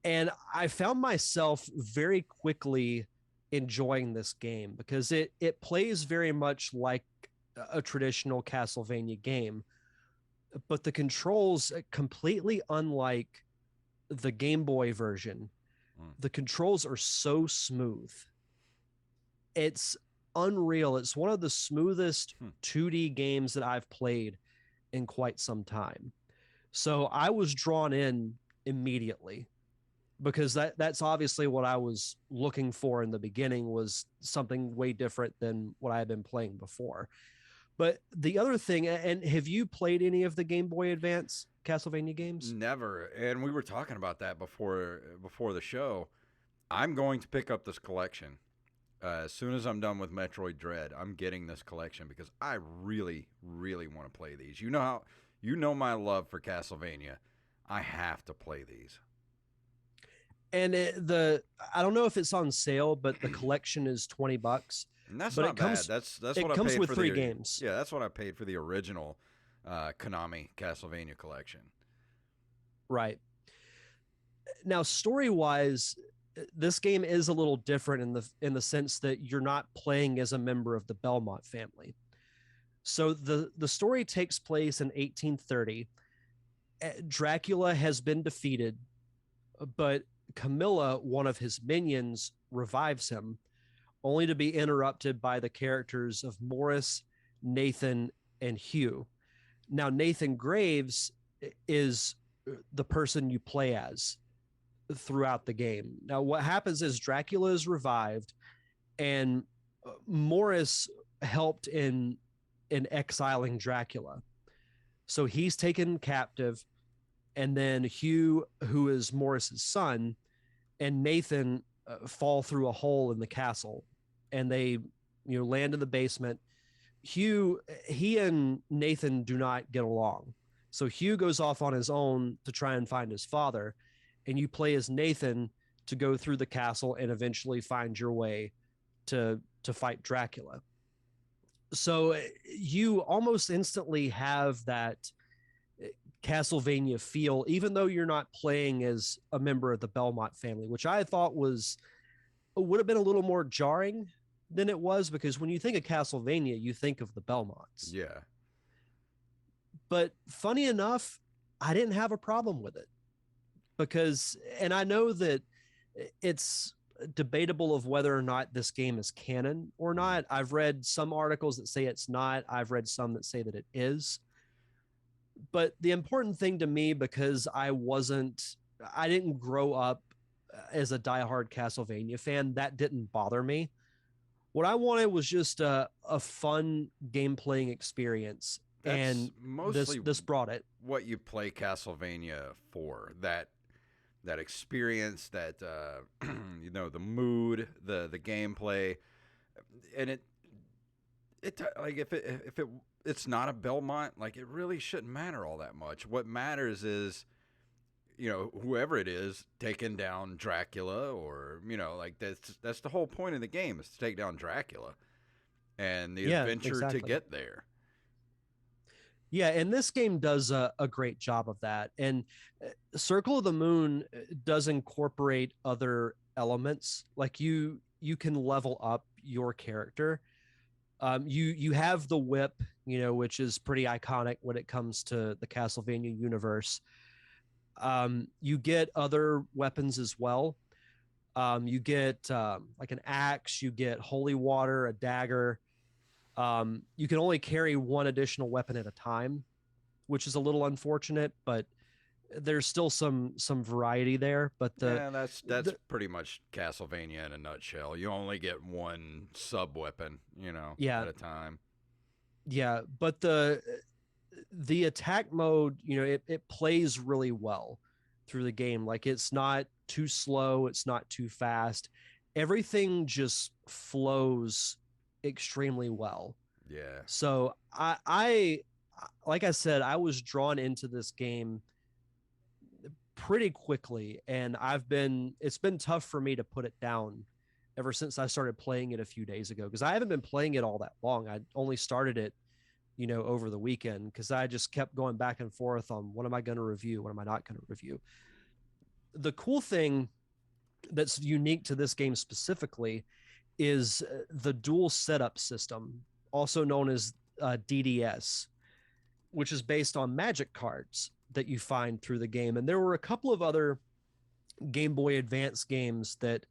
And I found myself very quickly enjoying this game, because it plays very much like a traditional Castlevania game, but the controls completely unlike the Game Boy version. Mm. The controls are so smooth. It's unreal. It's one of the smoothest 2D games that I've played in quite some time. So I was drawn in immediately, because that's obviously what I was looking for in the beginning, was something way different than what I had been playing before. But the other thing, and have you played any of the Game Boy Advance Castlevania games? Never. And we were talking about that before the show. I'm going to pick up this collection. As soon as I'm done with Metroid Dread, I'm getting this collection because I really, really want to play these. You know my love for Castlevania. I have to play these. And I don't know if it's on sale, but the collection is $20. And that's but not it comes bad. That's it what I comes paid with for 3 the games. Yeah, that's what I paid for the original Konami Castlevania collection. Right. Now, story-wise, this game is a little different in the sense that you're not playing as a member of the Belmont family. So the story takes place in 1830. Dracula has been defeated, but Camilla, one of his minions, revives him, only to be interrupted by the characters of Morris, Nathan, and Hugh. Now, Nathan Graves is the person you play as throughout the game. Now, what happens is Dracula is revived, and Morris helped in exiling Dracula. So he's taken captive, and then Hugh, who is Morris's son, and Nathan fall through a hole in the castle, and they land in the basement. He and Nathan do not get along, so Hugh goes off on his own to try and find his father, and you play as Nathan to go through the castle and eventually find your way to fight Dracula. So you almost instantly have that Castlevania feel, even though you're not playing as a member of the Belmont family, which I thought would have been a little more jarring than it was, because when you think of Castlevania, you think of the Belmonts. Yeah. But funny enough, I didn't have a problem with it, because, and I know that it's debatable of whether or not this game is canon or not. I've read some articles that say it's not. I've read some that say that it is. But the important thing to me, because I didn't grow up as a diehard Castlevania fan, that didn't bother me. What I wanted was just a fun game playing experience. That's and mostly this brought it. What you play Castlevania for, that experience, that the mood, the gameplay, and it like if it's not a Belmont, like, it really shouldn't matter all that much. What matters is, whoever it is taking down Dracula, or like that's the whole point of the game, is to take down Dracula and the adventure exactly. to get there. Yeah, and this game does a great job of that. And Circle of the Moon does incorporate other elements. Like you can level up your character. You have the whip, which is pretty iconic when it comes to the Castlevania universe. You get other weapons as well. You get like an axe, you get holy water, a dagger. You can only carry one additional weapon at a time, which is a little unfortunate, but there's still some variety there. But that's pretty much Castlevania in a nutshell. You only get one sub weapon, at a time. Yeah, but the attack mode, it plays really well through the game. Like, it's not too slow, it's not too fast. Everything just flows extremely well. Yeah. So I like I said, I was drawn into this game pretty quickly, and it's been tough for me to put it down ever since I started playing it a few days ago, because I haven't been playing it all that long. I only started it, over the weekend, because I just kept going back and forth on what am I going to review, what am I not going to review. The cool thing that's unique to this game specifically is the dual setup system, also known as DDS, which is based on magic cards that you find through the game. And there were a couple of other Game Boy Advance games that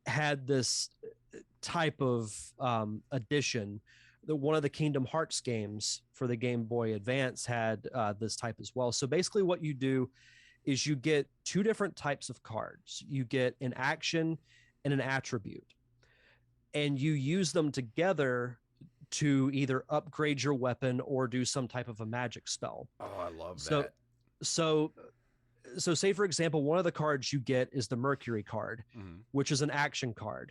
had this type of addition. One of the Kingdom Hearts games for the Game Boy Advance had this type as well. So basically, what you do is you get two different types of cards. You get an action and an attribute, and you use them together to either upgrade your weapon or do some type of a magic spell. Oh, I love So, that. so, so say for example, one of the cards you get is the Mercury card, which is an action card.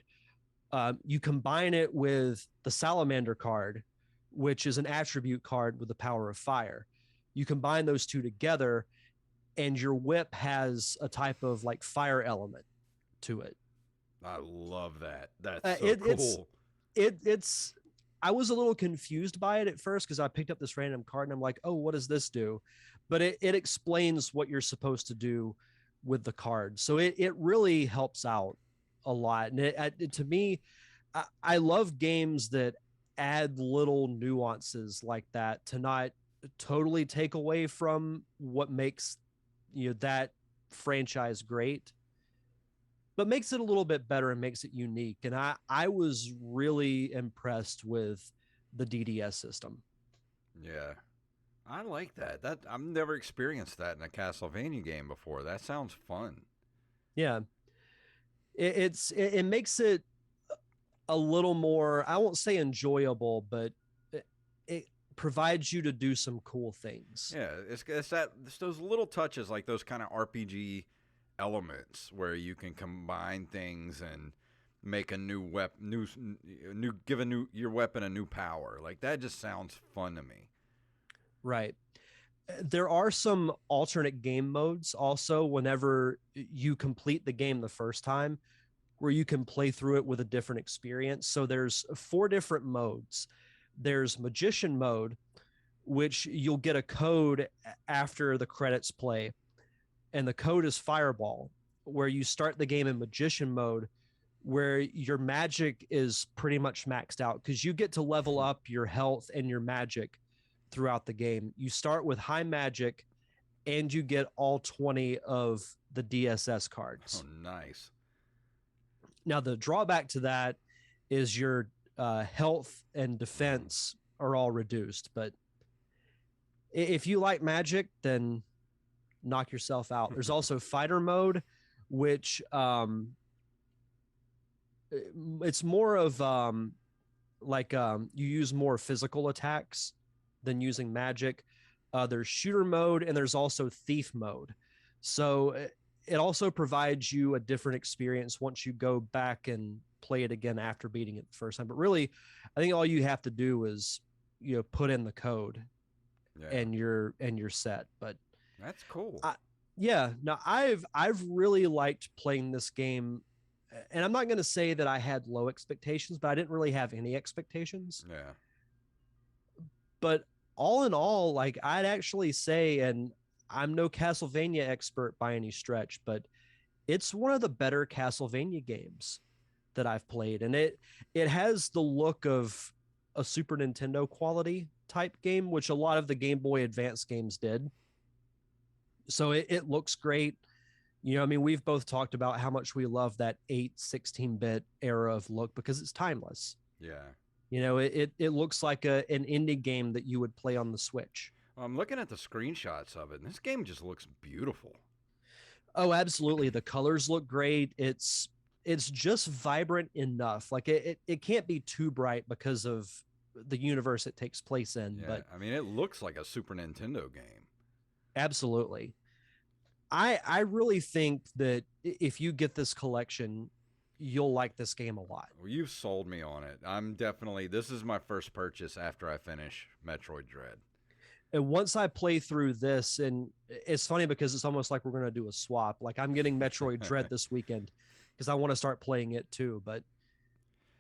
You combine it with the Salamander card, which is an attribute card with the power of fire. You combine those two together, and your whip has a type of like fire element to it. I love that. That's so cool. It's I was a little confused by it at first because I picked up this random card and I'm like, oh, what does this do? But it explains what you're supposed to do with the card. So it really helps out a lot. And to me, I love games that add little nuances like that to not totally take away from what makes that franchise great, but makes it a little bit better and makes it unique. And I was really impressed with the DDS system. Yeah. I like that. I've never experienced that in a Castlevania game before. That sounds fun. Yeah. It makes it a little more, I won't say enjoyable, but it provides you to do some cool things. Yeah, it's those little touches, like those kind of RPG elements where you can combine things and make a new weapon, give your weapon a new power. Like that just sounds fun to me. Right. There are some alternate game modes also whenever you complete the game the first time, where you can play through it with a different experience. So there's 4 different modes. There's Magician mode, which you'll get a code after the credits play, and the code is Fireball, where you start the game in Magician mode, where your magic is pretty much maxed out because you get to level up your health and your magic throughout the game. You start with high magic, and you get all 20 of the DSS cards. Oh, nice. Now, the drawback to that is your health and defense are all reduced. But if you like magic, then knock yourself out. There's also fighter mode, which it's more of you use more physical attacks than using magic. There's shooter mode, and there's also thief mode. So it also provides you a different experience once you go back and play it again after beating it the first time. But really, I think all you have to do is put in the code, and you're set. But that's cool. No, I've really liked playing this game, and I'm not going to say that I had low expectations, but I didn't really have any expectations. Yeah. But all in all, like I'd actually say, and I'm no Castlevania expert by any stretch, but it's one of the better Castlevania games that I've played. And it has the look of a Super Nintendo quality type game, which a lot of the Game Boy Advance games did. So it looks great. I mean, we've both talked about how much we love that 16-bit era of look because it's timeless. Yeah. It looks like an indie game that you would play on the Switch. I'm looking at the screenshots of it, and this game just looks beautiful. Oh, absolutely. The colors look great. It's just vibrant enough. Like it can't be too bright because of the universe it takes place in. Yeah, but I mean, it looks like a Super Nintendo game. Absolutely. I really think that if you get this collection, you'll like this game a lot. Well, you've sold me on it. This is my first purchase after I finish Metroid Dread. And once I play through this, and it's funny because it's almost like we're going to do a swap. Like I'm getting Metroid Dread this weekend because I want to start playing it too. But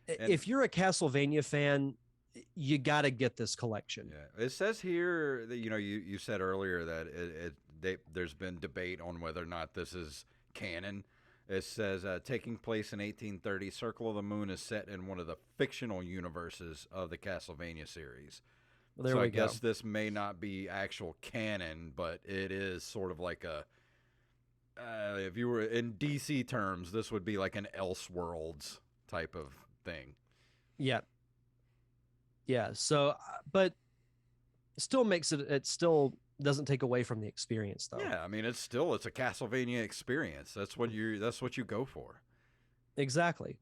if you're a Castlevania fan, you got to get this collection. Yeah, it says here that you said earlier that there's been debate on whether or not this is canon. It says, taking place in 1830, Circle of the Moon is set in one of the fictional universes of the Castlevania series. Well, there So we I go. guess this may not be actual canon, but it is sort of like a, if you were in DC terms, this would be like an Elseworlds type of thing. Yeah. Yeah. So, but still makes it, it still doesn't take away from the experience though. Yeah, I mean it's a Castlevania experience. That's what you go for. Exactly.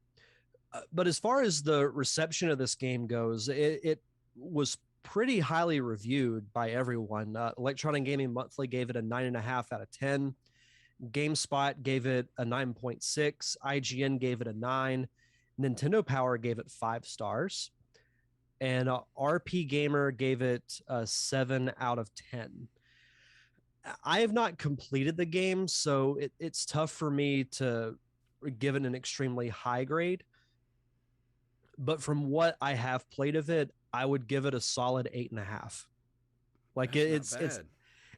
But as far as the reception of this game goes, it was pretty highly reviewed by everyone. Electronic Gaming Monthly gave it a 9.5 out of 10. GameSpot gave it a 9.6. IGN gave it a 9. Nintendo Power gave it 5 stars. And RP Gamer gave it a 7 out of 10. I have not completed the game, so it's tough for me to give it an extremely high grade. But from what I have played of it, I would give it a solid 8.5. Like That's not bad.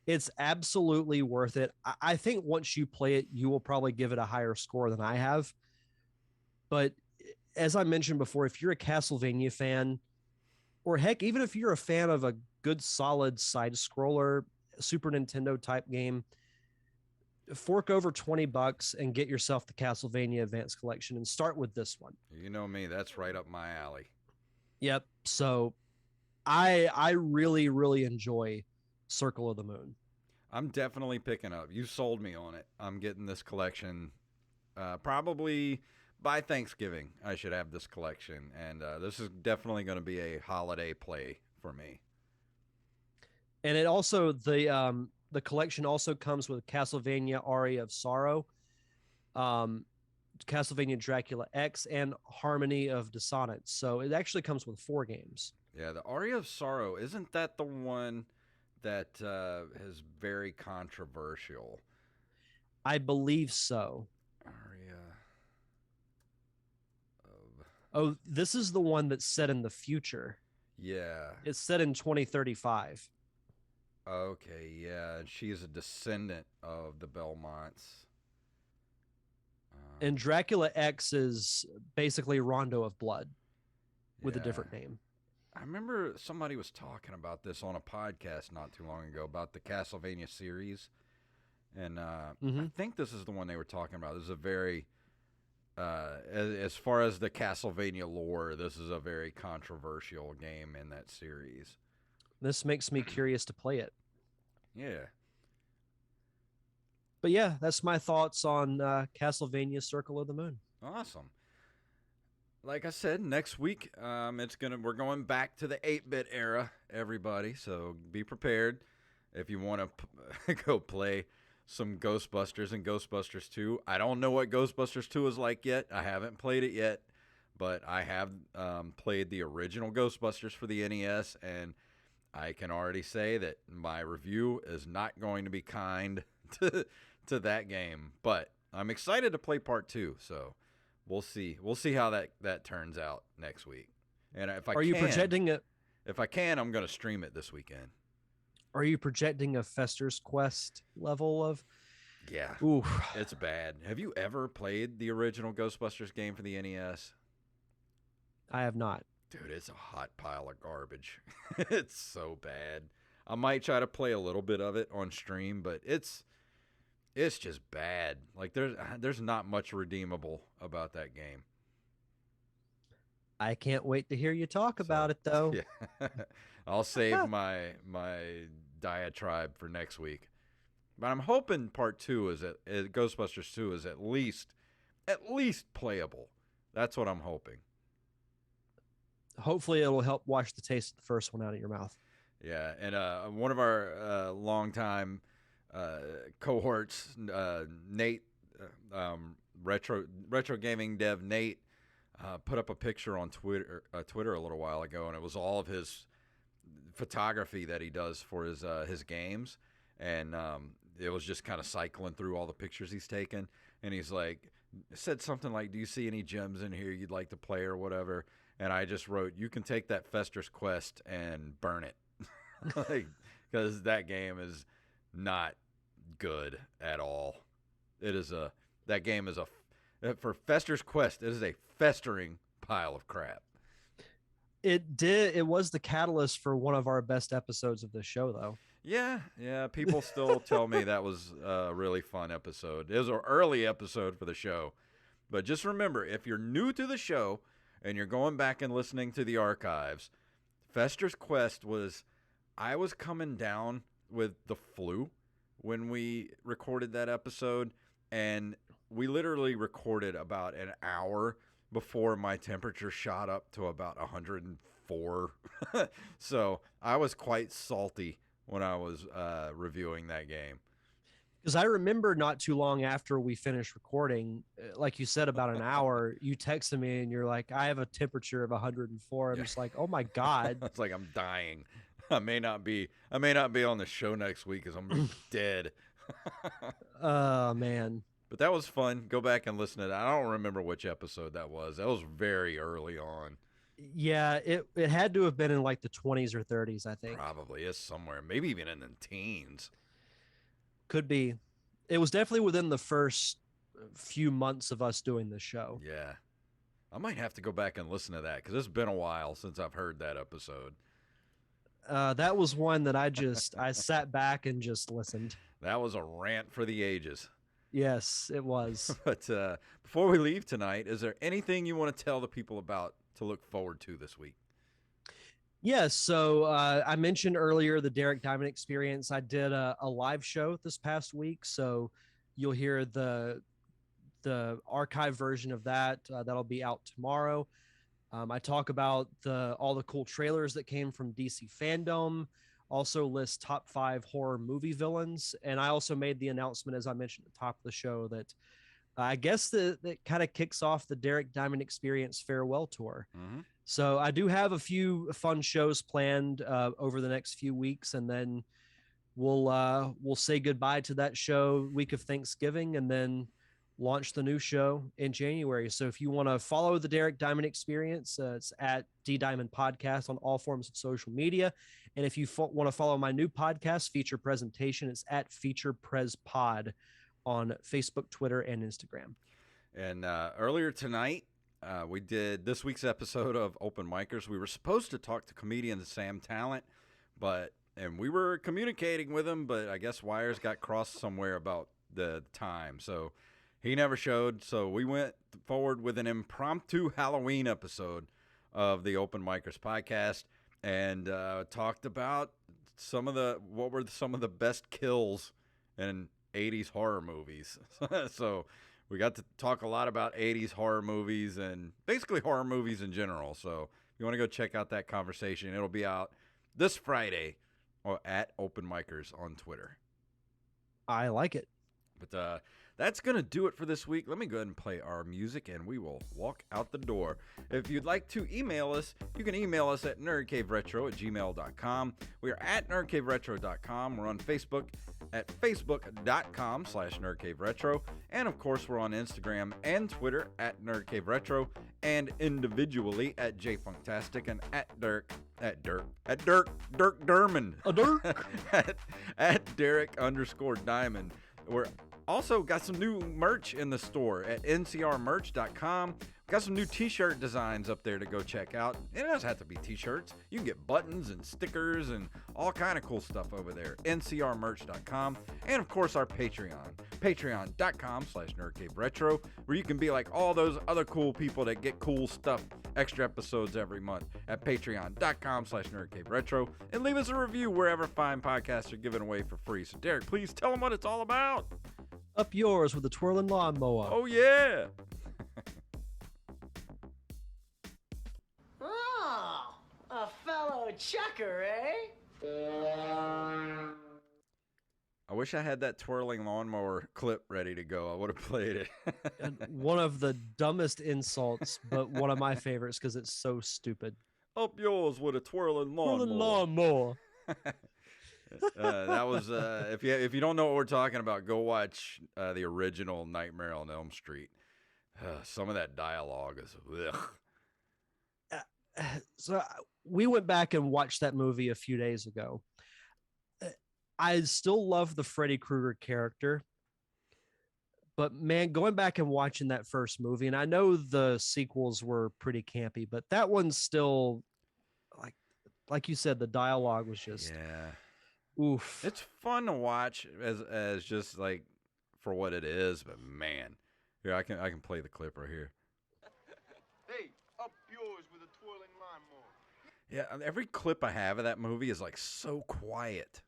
it's absolutely worth it. I think once you play it, you will probably give it a higher score than I have. But as I mentioned before, if you're a Castlevania fan, or heck, even if you're a fan of a good solid side scroller Super Nintendo type game, fork over $20 and get yourself the Castlevania Advanced Collection and start with this one. You know me, that's right up my alley. Yep. So I really, really enjoy Circle of the Moon. I'm definitely picking up. You sold me on it. I'm getting this collection probably by Thanksgiving. I should have this collection, and this is definitely going to be a holiday play for me. And it also the collection also comes with Castlevania Aria of Sorrow, Castlevania Dracula X, and Harmony of Dissonance. So it actually comes with 4 games. Yeah, the Aria of Sorrow, isn't that the one that is very controversial? I believe so. Aria of. Oh, this is the one that's set in the future. Yeah. It's set in 2035. Okay, yeah. And she's a descendant of the Belmonts. And Dracula X is basically Rondo of Blood with a Yeah. different name. I remember somebody was talking about this on a podcast not too long ago about the Castlevania series. And I think this is the one they were talking about. This is a very, as far as the Castlevania lore, this is a very controversial game in that series. This makes me curious to play it. Yeah. But yeah, that's my thoughts on Castlevania Circle of the Moon. Awesome. Like I said, next week we're going back to the 8-bit era, everybody. So be prepared if you want to go play some Ghostbusters and Ghostbusters 2. I don't know what Ghostbusters 2 is like yet. I haven't played it yet, but I have played the original Ghostbusters for the NES, and I can already say that my review is not going to be kind to that game. But I'm excited to play part 2, so we'll see. We'll see how that turns out next week. And if I if I can, I'm going to stream it this weekend. Are you projecting a Fester's Quest level of? Yeah. Ooh, it's bad. Have you ever played the original Ghostbusters game for the NES? I have not. Dude, it's a hot pile of garbage. It's so bad. I might try to play a little bit of it on stream, but it's just bad. Like there's not much redeemable about that game. I can't wait to hear you talk about it, though. Yeah. I'll save my diatribe for next week. But I'm hoping part 2 is Ghostbusters 2 is at least playable. That's what I'm hoping. Hopefully it'll help wash the taste of the first one out of your mouth. Yeah, and one of our longtime cohorts, Nate, retro gaming dev Nate, put up a picture on Twitter a little while ago, and it was all of his photography that he does for his games, and it was just kind of cycling through all the pictures he's taken, and he's like, said something like, "Do you see any gems in here you'd like to play or whatever?" And I just wrote, "You can take that Fester's Quest and burn it," because that game is not good at all. It is a That game is for Fester's Quest, it is a festering pile of crap. It was the catalyst for one of our best episodes of the show, though. Yeah. People still tell me that was a really fun episode. It was an early episode for the show. But just remember, if you're new to the show and you're going back and listening to the archives, Fester's Quest I was coming down with the flu when we recorded that episode, and we literally recorded about an hour before my temperature shot up to about 104. So I was quite salty when I was reviewing that game. Because I remember not too long after we finished recording, like you said, about an hour, you texted me and you're like, I have a temperature of 104. I'm just like, oh my God. It's like I'm dying. I may not be on the show next week because I'm dead. Oh, man. But that was fun. Go back and listen to that. I don't remember which episode that was. That was very early on. Yeah, it had to have been in like the 20s or 30s, I think. Probably is somewhere. Maybe even in the teens. Could be. It was definitely within the first few months of us doing the show. Yeah. I might have to go back and listen to that because it's been a while since I've heard that episode. That was one that I sat back and just listened. That was a rant for the ages. Yes, it was. But before we leave tonight, is there anything you want to tell the people about to look forward to this week? Yes. So I mentioned earlier the Derek Diamond Experience. I did a live show this past week. So you'll hear the archive version of that. That'll be out tomorrow. I talk about all the cool trailers that came from DC Fandom, also list top 5 horror movie villains. And I also made the announcement, as I mentioned at the top of the show, that I guess that kind of kicks off the Derek Diamond Experience farewell tour. Mm-hmm. So I do have a few fun shows planned over the next few weeks, and then we'll say goodbye to that show week of Thanksgiving, and then launch the new show in January. So if you want to follow the Derek Diamond Experience, it's at D Diamond Podcast on all forms of social media. And if you want to follow my new podcast, Feature Presentation, it's at Feature Pres Pod on Facebook, Twitter, and Instagram. And earlier tonight, we did this week's episode of Open Micers. We were supposed to talk to comedian Sam Talent, and we were communicating with him, but I guess wires got crossed somewhere about the time. So he never showed. So we went forward with an impromptu Halloween episode of the Open Micers podcast and talked about what were some of the best kills in 80s horror movies. So we got to talk a lot about 80s horror movies and basically horror movies in general. So if you want to go check out that conversation, it'll be out this Friday at Open Micers on Twitter. I like it. But that's going to do it for this week. Let me go ahead and play our music, and we will walk out the door. If you'd like to email us, you can email us at nerdcaveretro@gmail.com. We are at nerdcaveretro.com. We're on Facebook at facebook.com/nerdcaveretro. And, of course, we're on Instagram and Twitter at nerdcaveretro, and individually at jfunktastic and at Dirk Derman. at Derek_Diamond. We're also got some new merch in the store at ncrmerch.com. Got some new t-shirt designs up there to go check out. It doesn't have to be t-shirts. You can get buttons and stickers and all kind of cool stuff over there. ncrmerch.com. And of course our Patreon. Patreon.com/nerdcaveretro, where you can be like all those other cool people that get cool stuff, extra episodes every month at patreon.com/nerdcaveretro, and leave us a review wherever fine podcasts are given away for free. So Derek, please tell them what it's all about. Up yours with the twirling lawnmower. Oh yeah. Oh, a fellow chucker, eh? I wish I had that twirling lawnmower clip ready to go. I would have played it. One of the dumbest insults, but one of my favorites because it's so stupid. Up yours with a twirling lawnmower. Twirling lawnmower. That was if you don't know what we're talking about, go watch the original Nightmare on Elm Street. Some of that dialogue is ugh. So we went back and watched that movie a few days ago. I still love the Freddy Krueger character, But man, going back and watching that first movie, and I know the sequels were pretty campy, but that one's still like you said, the dialogue was just oof. It's fun to watch as just like for what it is, but man, here I can play the clip right here. Hey, up yours with a twirling lawnmower. Yeah, every clip I have of that movie is like so quiet.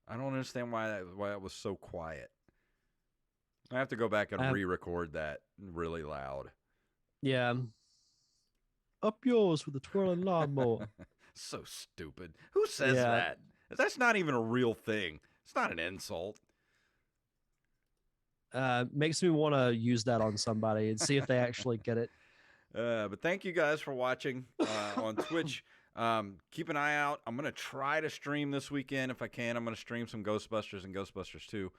I don't understand why it was so quiet. I have to go back and re-record that really loud. Yeah. Up yours with a twirling lawnmower. So stupid. Who says that? That's not even a real thing. It's not an insult. Makes me want to use that on somebody and see if they actually get it. But thank you guys for watching on Twitch. Keep an eye out. I'm going to try to stream this weekend if I can. I'm going to stream some Ghostbusters and Ghostbusters 2.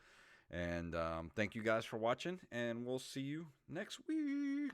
And thank you guys for watching, and we'll see you next week.